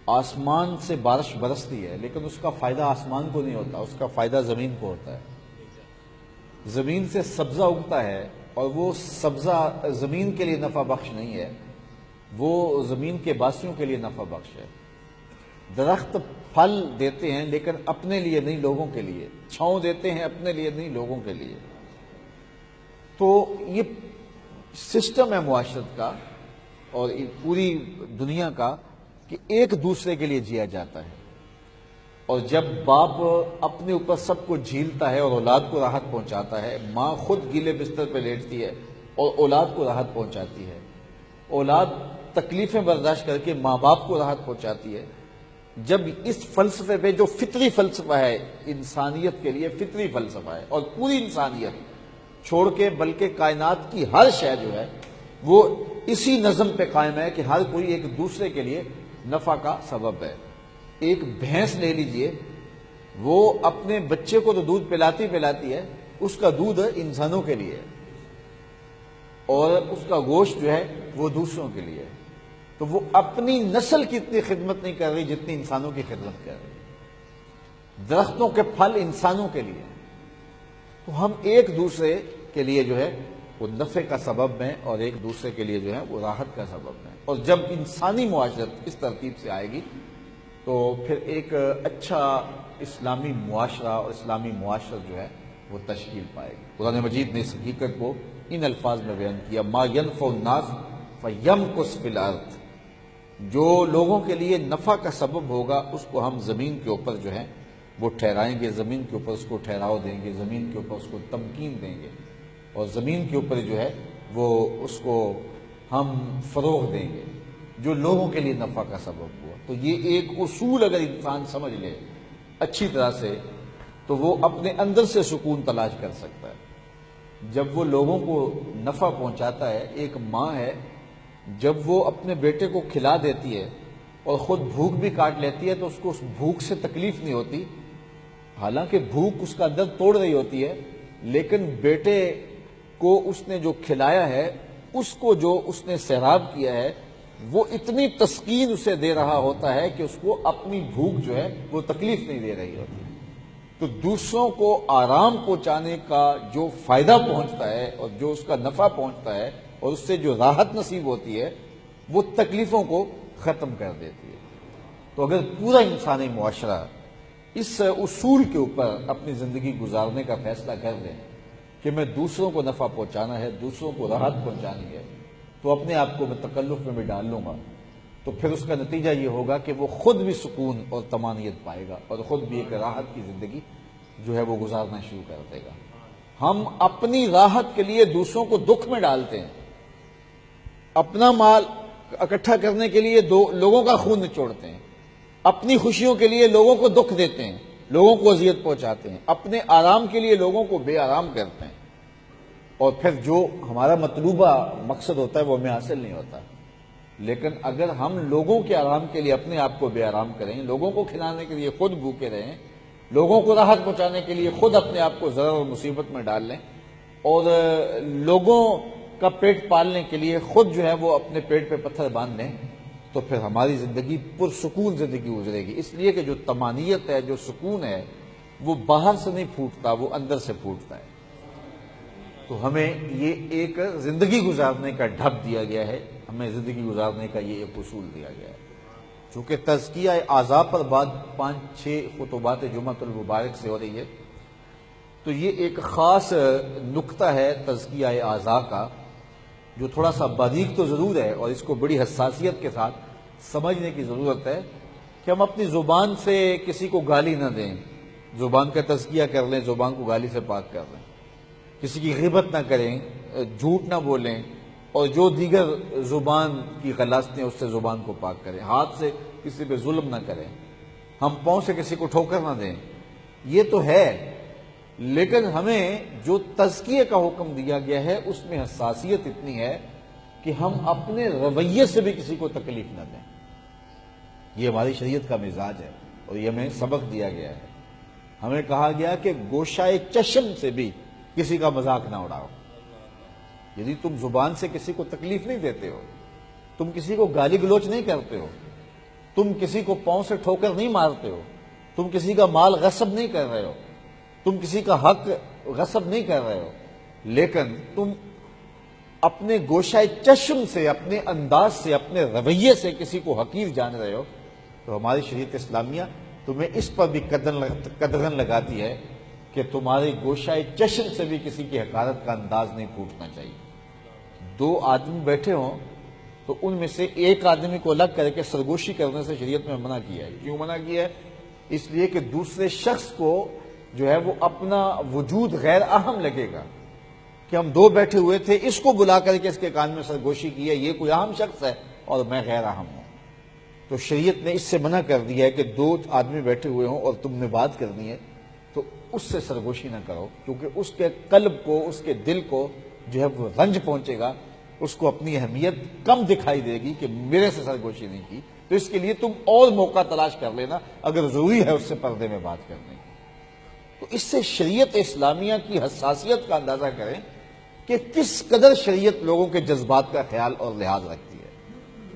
آسمان سے بارش برستی ہے لیکن اس کا فائدہ آسمان کو نہیں ہوتا، اس کا فائدہ زمین کو ہوتا ہے۔ زمین سے سبزہ اگتا ہے اور وہ سبزہ زمین کے لیے نفع بخش نہیں ہے، وہ زمین کے باسیوں کے لیے نفع بخش ہے۔ درخت پھل دیتے ہیں لیکن اپنے لیے نہیں، لوگوں کے لیے، چھاؤں دیتے ہیں اپنے لیے نہیں، لوگوں کے لیے۔ تو یہ سسٹم ہے معاشرت کا اور پوری دنیا کا کہ ایک دوسرے کے لیے جیا جاتا ہے، اور جب باپ اپنے اوپر سب کو جھیلتا ہے اور اولاد کو راحت پہنچاتا ہے، ماں خود گیلے بستر پہ لیٹتی ہے اور اولاد کو راحت پہنچاتی ہے، اولاد تکلیفیں برداشت کر کے ماں باپ کو راحت پہنچاتی ہے۔ جب اس فلسفے پہ جو فطری فلسفہ ہے، انسانیت کے لیے فطری فلسفہ ہے، اور پوری انسانیت چھوڑ کے بلکہ کائنات کی ہر شے جو ہے وہ اسی نظم پہ قائم ہے کہ ہر کوئی ایک دوسرے کے لیے نفع کا سبب ہے۔ ایک بھینس لے لیجئے، وہ اپنے بچے کو تو دودھ پلاتی ہے، اس کا دودھ انسانوں کے لیے ہے اور اس کا گوشت جو ہے وہ دوسروں کے لیے ہے۔ تو وہ اپنی نسل کی اتنی خدمت نہیں کر رہی جتنی انسانوں کی خدمت کر رہی۔ درختوں کے پھل انسانوں کے لیے، تو ہم ایک دوسرے کے لیے جو ہے وہ نفع کا سبب ہیں اور ایک دوسرے کے لیے جو ہے وہ راحت کا سبب ہیں۔ اور جب انسانی معاشرت اس ترتیب سے آئے گی تو پھر ایک اچھا اسلامی معاشرہ اور اسلامی معاشرت جو ہے وہ تشکیل پائے گی۔ قرآن مجید نے اس حقیقت کو ان الفاظ میں بیان کیا، ما ينفع الناس فیمکث فی الارض، جو لوگوں کے لیے نفع کا سبب ہوگا اس کو ہم زمین کے اوپر جو ہے وہ ٹھہرائیں گے، زمین کے اوپر اس کو ٹھہراؤ دیں گے، زمین کے اوپر اس کو تمکین دیں گے، اور زمین کے اوپر جو ہے وہ اس کو ہم فروغ دیں گے جو لوگوں کے لیے نفع کا سبب ہوا۔ تو یہ ایک اصول اگر انسان سمجھ لے اچھی طرح سے تو وہ اپنے اندر سے سکون تلاش کر سکتا ہے۔ جب وہ لوگوں کو نفع پہنچاتا ہے، ایک ماں ہے جب وہ اپنے بیٹے کو کھلا دیتی ہے اور خود بھوک بھی کاٹ لیتی ہے تو اس کو اس بھوک سے تکلیف نہیں ہوتی، حالانکہ بھوک اس کا اندر توڑ رہی ہوتی ہے، لیکن بیٹے کو اس نے جو کھلایا ہے، اس کو جو اس نے سیراب کیا ہے، وہ اتنی تسکین اسے دے رہا ہوتا ہے کہ اس کو اپنی بھوک جو ہے وہ تکلیف نہیں دے رہی ہوتی۔ تو دوسروں کو آرام پہنچانے کا جو فائدہ پہنچتا ہے اور جو اس کا نفع پہنچتا ہے اور اس سے جو راحت نصیب ہوتی ہے وہ تکلیفوں کو ختم کر دیتی ہے۔ تو اگر پورا انسانی معاشرہ اس اصول کے اوپر اپنی زندگی گزارنے کا فیصلہ کر لیں کہ میں دوسروں کو نفع پہنچانا ہے، دوسروں کو راحت پہنچانی ہے، تو اپنے آپ کو میں تکلف میں بھی ڈال لوں گا، تو پھر اس کا نتیجہ یہ ہوگا کہ وہ خود بھی سکون اور طمانینت پائے گا اور خود بھی ایک راحت کی زندگی جو ہے وہ گزارنا شروع کر دے گا۔ ہم اپنی راحت کے لیے دوسروں کو دکھ میں ڈالتے ہیں، اپنا مال اکٹھا کرنے کے لیے لوگوں کا خون نچوڑتے ہیں، اپنی خوشیوں کے لیے لوگوں کو دکھ دیتے ہیں، لوگوں کو اذیت پہنچاتے ہیں، اپنے آرام کے لیے لوگوں کو بے آرام کرتے ہیں، اور پھر جو ہمارا مطلوبہ مقصد ہوتا ہے وہ ہمیں حاصل نہیں ہوتا۔ لیکن اگر ہم لوگوں کے آرام کے لیے اپنے آپ کو بے آرام کریں، لوگوں کو کھلانے کے لیے خود بھوکے رہیں، لوگوں کو راحت پہنچانے کے لیے خود اپنے آپ کو ضرر اور مصیبت میں ڈال لیں، اور لوگوں کا پیٹ پالنے کے لیے خود جو ہے وہ اپنے پیٹ پہ پتھر باندھ لیں، تو پھر ہماری زندگی پرسکون زندگی گزرے گی۔ اس لیے کہ جو طمانینت ہے، جو سکون ہے، وہ باہر سے نہیں پھوٹتا، وہ اندر سے پھوٹتا ہے۔ تو ہمیں یہ ایک زندگی گزارنے کا ڈھب دیا گیا ہے، ہمیں زندگی گزارنے کا یہ ایک اصول دیا گیا ہے۔ چونکہ تزکیہ اعضاء پر بعد 5-6 خطبات جمعۃ المبارک سے ہو رہی ہے، تو یہ ایک خاص نقطہ ہے تزکیہ اعضاء کا، جو تھوڑا سا باریک تو ضرور ہے اور اس کو بڑی حساسیت کے ساتھ سمجھنے کی ضرورت ہے کہ ہم اپنی زبان سے کسی کو گالی نہ دیں، زبان کا تزکیہ کر لیں، زبان کو گالی سے پاک کر لیں، کسی کی غیبت نہ کریں، جھوٹ نہ بولیں، اور جو دیگر زبان کی غلاظتیں اس سے زبان کو پاک کریں، ہاتھ سے کسی پہ ظلم نہ کریں، ہم پاؤں سے کسی کو ٹھوکر نہ دیں۔ یہ تو ہے، لیکن ہمیں جو تزکیے کا حکم دیا گیا ہے اس میں حساسیت اتنی ہے کہ ہم اپنے رویے سے بھی کسی کو تکلیف نہ دیں۔ یہ ہماری شریعت کا مزاج ہے اور یہ ہمیں سبق دیا گیا ہے۔ ہمیں کہا گیا کہ گوشائے چشم سے بھی کسی کا مذاق نہ اڑاؤ۔ یعنی تم زبان سے کسی کو تکلیف نہیں دیتے ہو، تم کسی کو گالی گلوچ نہیں کرتے ہو، تم کسی کو پاؤں سے ٹھوکر نہیں مارتے ہو، تم کسی کا مال غصب نہیں کر رہے ہو، تم کسی کا حق غصب نہیں کر رہے ہو، لیکن تم اپنے گوشہ چشم سے، اپنے انداز سے، اپنے رویے سے کسی کو حقیر جان رہے ہو، تو ہماری شریعت اسلامیہ تمہیں اس پر بھی قدغن لگاتی ہے کہ تمہارے گوشہ چشم سے بھی کسی کی حقارت کا انداز نہیں پھوٹنا چاہیے۔ دو آدمی بیٹھے ہوں تو ان میں سے ایک آدمی کو الگ کر کے سرگوشی کرنے سے شریعت میں منع کیا ہے۔ کیوں منع کیا ہے؟ اس لیے کہ دوسرے شخص کو جو ہے وہ اپنا وجود غیر اہم لگے گا کہ ہم دو بیٹھے ہوئے تھے، اس کو بلا کر کے اس کے کان میں سرگوشی کی ہے، یہ کوئی اہم شخص ہے اور میں غیر اہم ہوں۔ تو شریعت نے اس سے منع کر دیا ہے کہ دو آدمی بیٹھے ہوئے ہوں اور تم نے بات کرنی ہے تو اس سے سرگوشی نہ کرو، کیونکہ اس کے قلب کو، اس کے دل کو جو ہے وہ رنج پہنچے گا، اس کو اپنی اہمیت کم دکھائی دے گی کہ میرے سے سرگوشی نہیں کی، تو اس کے لیے تم اور موقع تلاش کر لینا اگر ضروری ہے اس سے پردے میں بات کرنے کی۔ تو اس سے شریعت اسلامیہ کی حساسیت کا اندازہ کریں کہ کس قدر شریعت لوگوں کے جذبات کا خیال اور لحاظ رکھتی ہے۔